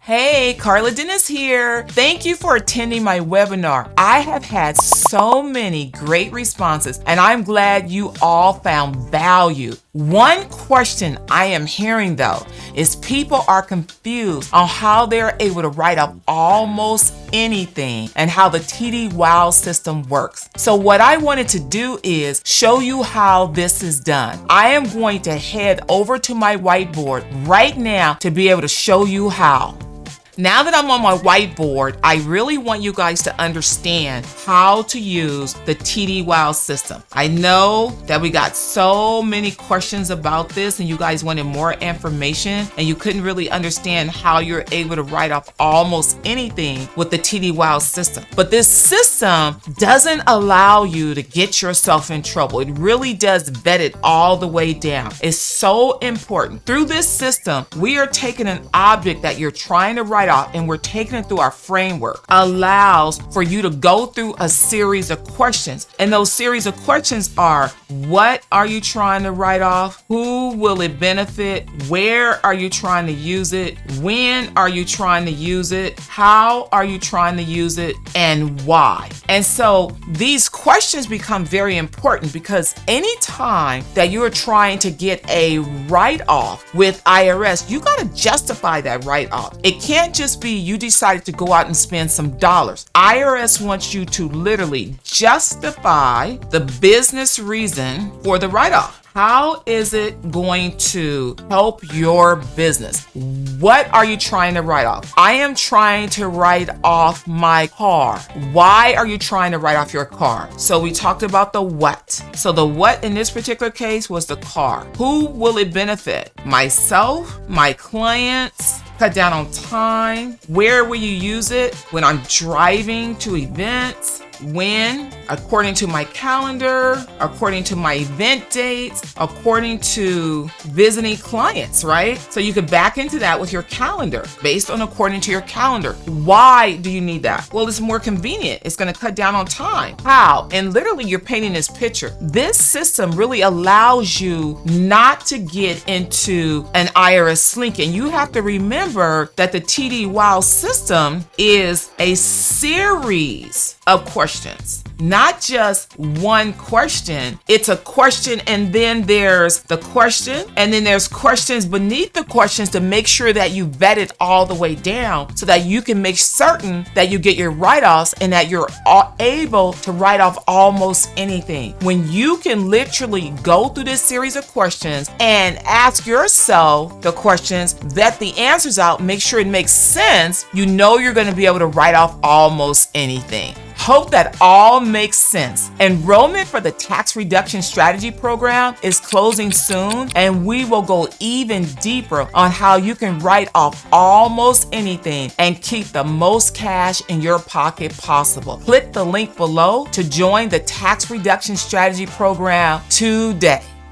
Hey, Carla Dennis here. Thank you for attending my webinar. I have had so many great responses, and I'm glad you all found value. One question I am hearing though is people are confused on how they're able to write up almost anything and how the TD Wow system works. So what I wanted to do is show you how this is done. I am going to head over to my whiteboard right now to be able to show you how. Now that I'm on my whiteboard, I really want you guys to understand how to use the TD Wow system. I know that we got so many questions about this and you guys wanted more information and you couldn't really understand how you're able to write off almost anything with the TD Wow system. But this system doesn't allow you to get yourself in trouble. It really does vet it all the way down. It's so important. Through this system, we are taking an object that you're trying to write off and we're taking it through our framework. Allows for you to go through a series of questions, and those series of questions are: what are you trying to write off? Who will it benefit? Where are you trying to use it? When are you trying to use it? How are you trying to use it? And why? And so these questions become very important because anytime that you're trying to get a write-off with IRS, you got to justify that write-off. It can't just be you decided to go out and spend some dollars. IRS wants you to literally justify the business reason for the write-off. How is it going to help your business? What are you trying to write off? I am trying to write off my car. Why are you trying to write off your car? So we talked about the what. So the what in this particular case was the car. Who will it benefit? Myself, my clients, cut down on time. Where will you use it? When I'm driving to events. When? According to my calendar, according to my event dates, according to visiting clients, right? So you could back into that with your calendar, based on according to your calendar. Why do you need that? Well, it's more convenient. It's going to cut down on time. How? And literally you're painting this picture. This system really allows you not to get into an IRS slink. And you have to remember that the TD Wow system is a series of questions, not just one question. It's a question, and then there's the question, and then there's questions beneath the questions to make sure that you vet it all the way down so that you can make certain that you get your write-offs and that you're able to write off almost anything. When you can literally go through this series of questions and ask yourself the questions, vet the answers out, make sure it makes sense, you know you're going to be able to write off almost anything. Hope that all makes sense. Enrollment for the Tax Reduction Strategy Program is closing soon, and we will go even deeper on how you can write off almost anything and keep the most cash in your pocket possible. Click the link below to join the Tax Reduction Strategy Program today.